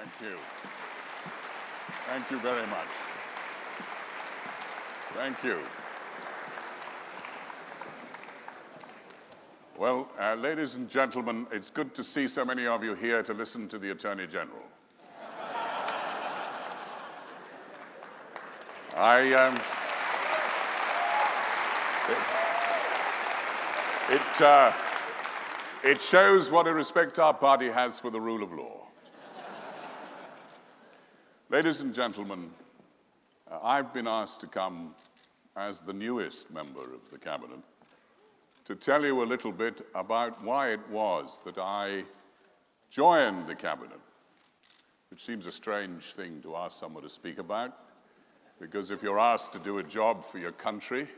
Thank you. Thank you very much. Thank you. Well, ladies and gentlemen, it's good to see so many of you here to listen to the Attorney General. It shows what a respect our party has for the rule of law. Ladies and gentlemen, I've been asked to come as the newest member of the Cabinet to tell you a little bit about why it was that I joined the Cabinet, which seems a strange thing to ask someone to speak about, because if you're asked to do a job for your country,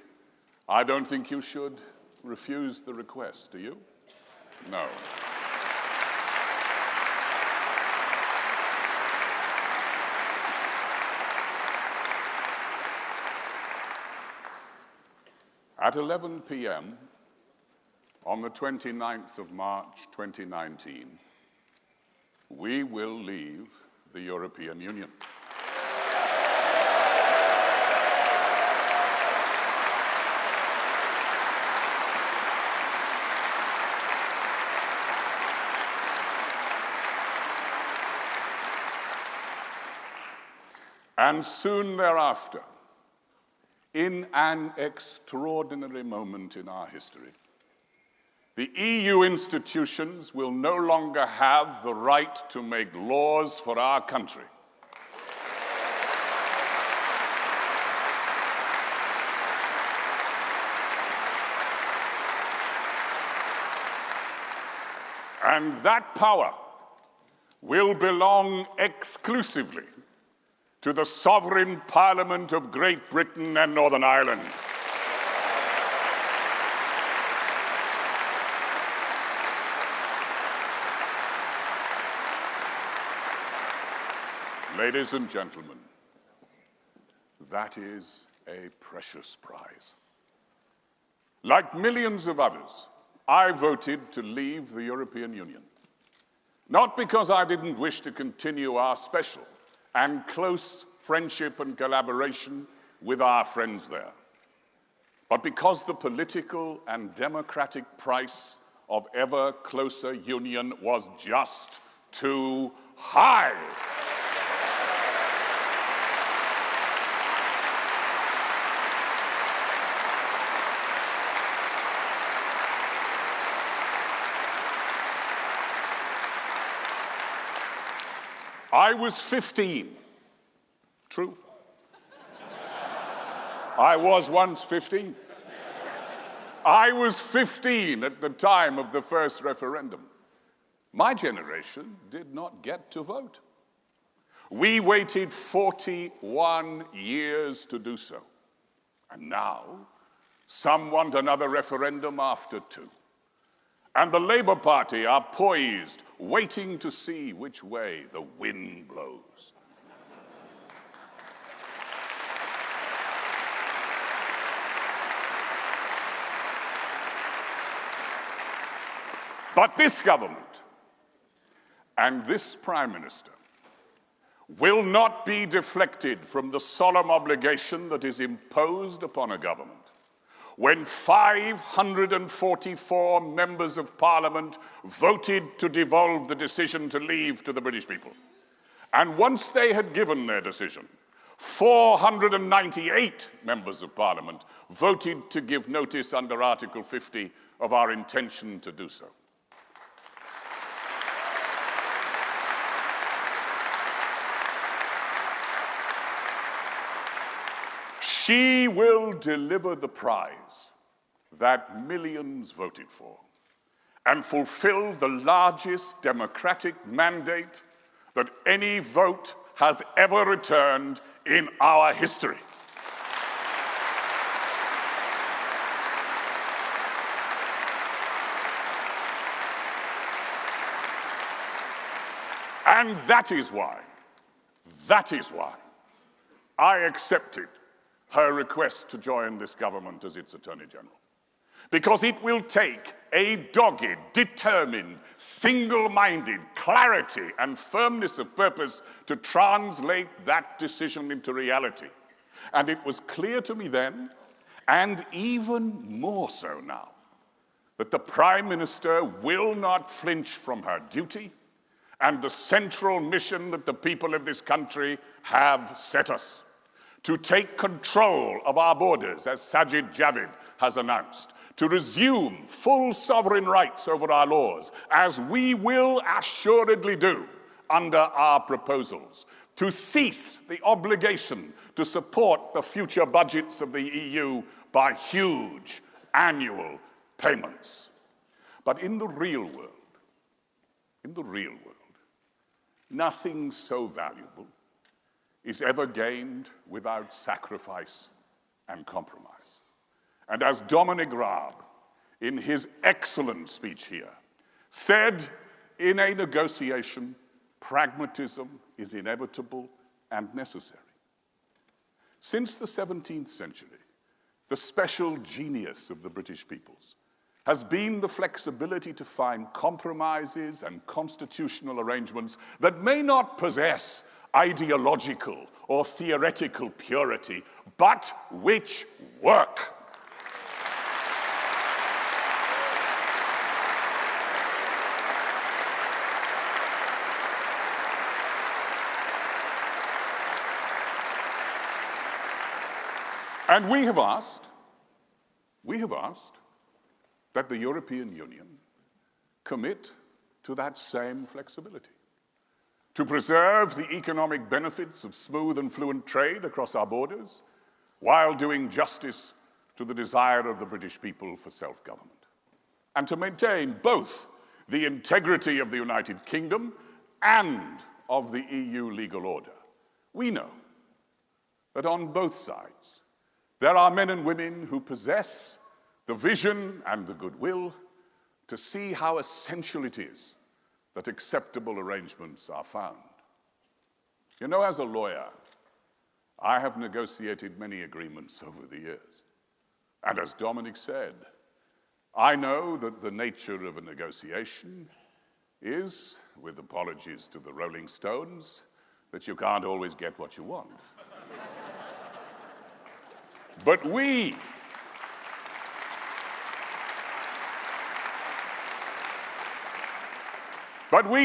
I don't think you should refuse the request, do you? No. At 11 p.m. on the 29th of March 2019, we will leave the European Union. And soon thereafter, in an extraordinary moment in our history, the EU institutions will no longer have the right to make laws for our country. And that power will belong exclusively to the sovereign Parliament of Great Britain and Northern Ireland. Ladies and gentlemen, that is a precious prize. Like millions of others, I voted to leave the European Union. Not because I didn't wish to continue our special and close friendship and collaboration with our friends there, but because the political and democratic price of ever closer union was just too high. I was 15. True. I was once 15. I was 15 at the time of the first referendum. My generation did not get to vote. We waited 41 years to do so. And now, some want another referendum after 2. And the Labour Party are poised, waiting to see which way the wind blows. But this government and this Prime Minister will not be deflected from the solemn obligation that is imposed upon a government when 544 members of Parliament voted to devolve the decision to leave to the British people. And once they had given their decision, 498 members of Parliament voted to give notice under Article 50 of our intention to do so. She will deliver the prize that millions voted for and fulfill the largest democratic mandate that any vote has ever returned in our history. And that is why I accepted her request to join this government as its Attorney General. because it will take a dogged, determined, single-minded clarity and firmness of purpose to translate that decision into reality. And it was clear to me then, and even more so now, that the Prime Minister will not flinch from her duty and the central mission that the people of this country have set us: to take control of our borders, as Sajid Javid has announced, to resume full sovereign rights over our laws, as we will assuredly do under our proposals, to cease the obligation to support the future budgets of the EU by huge annual payments. But in the real world, nothing so valuable is ever gained without sacrifice and compromise. And as Dominic Raab, in his excellent speech here, said, in a negotiation, pragmatism is inevitable and necessary. Since the 17th century, the special genius of the British peoples has been the flexibility to find compromises and constitutional arrangements that may not possess ideological or theoretical purity, but which work. And we have asked that the European Union commit to that same flexibility, to preserve the economic benefits of smooth and fluent trade across our borders, while doing justice to the desire of the British people for self-government, and to maintain both the integrity of the United Kingdom and of the EU legal order. We know that on both sides, there are men and women who possess the vision and the goodwill to see how essential it is that acceptable arrangements are found. You know, as a lawyer, I have negotiated many agreements over the years. And as Dominic said, I know that the nature of a negotiation is, with apologies to the Rolling Stones, that you can't always get what you want. But we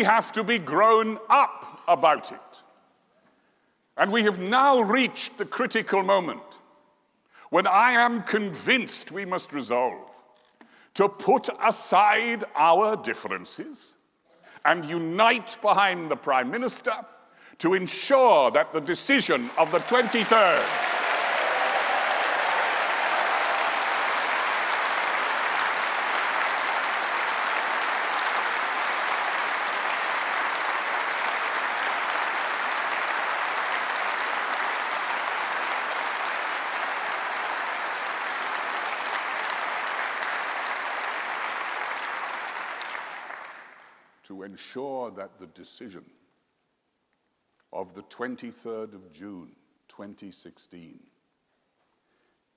have to be grown up about it. And we have now reached the critical moment when I am convinced we must resolve to put aside our differences and unite behind the Prime Minister to ensure that the decision of the 23rd to ensure that the decision of the 23rd of June 2016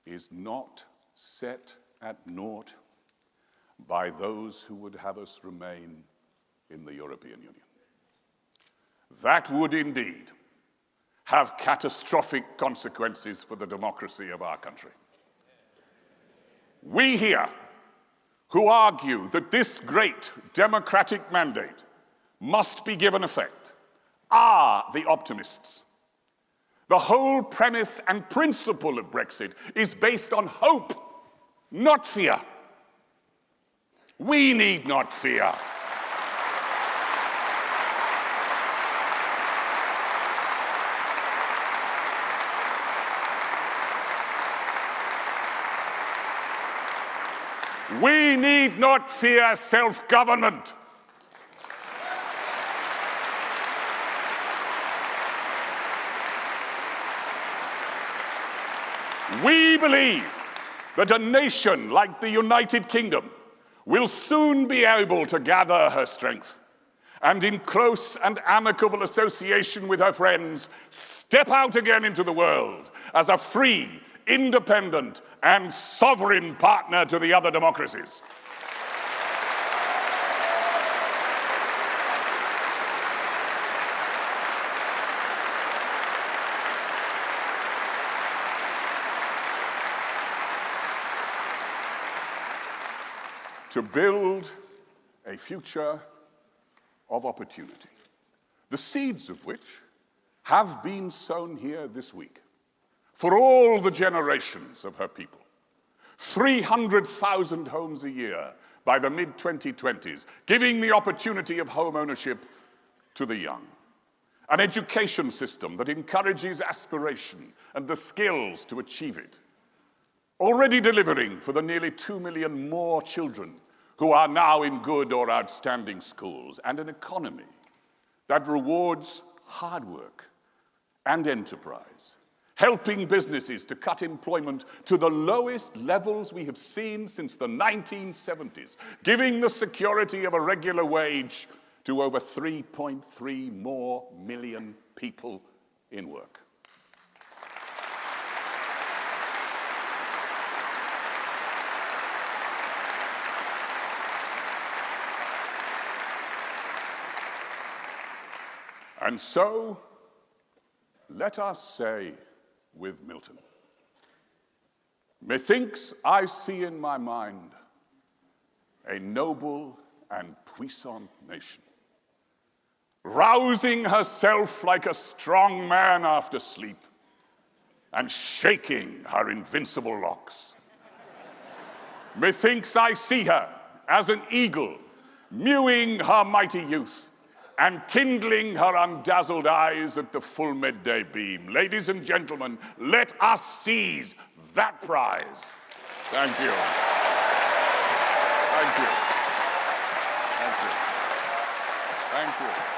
is not set at naught by those who would have us remain in the European Union. That would indeed have catastrophic consequences for the democracy of our country. We here, who argue that this great democratic mandate must be given effect, are the optimists. The whole premise and principle of Brexit is based on hope, not fear. We need not fear. We need not fear self-government. We believe that a nation like the United Kingdom will soon be able to gather her strength and, in close and amicable association with her friends, step out again into the world as a free, independent, and sovereign partner to the other democracies. To build a future of opportunity, the seeds of which have been sown here this week for all the generations of her people. 300,000 homes a year by the mid-2020s, giving the opportunity of home ownership to the young. An education system that encourages aspiration and the skills to achieve it. Already delivering for the nearly 2 million more children who are now in good or outstanding schools, and an economy that rewards hard work and enterprise, helping businesses to cut employment to the lowest levels we have seen since the 1970s, giving the security of a regular wage to over 3.3 more million people in work. And so, let us say with Milton, methinks I see in my mind a noble and puissant nation, rousing herself like a strong man after sleep, and shaking her invincible locks. Methinks I see her as an eagle, mewing her mighty youth, and kindling her undazzled eyes at the full midday beam. Ladies and gentlemen, let us seize that prize. Thank you. Thank you. Thank you. Thank you.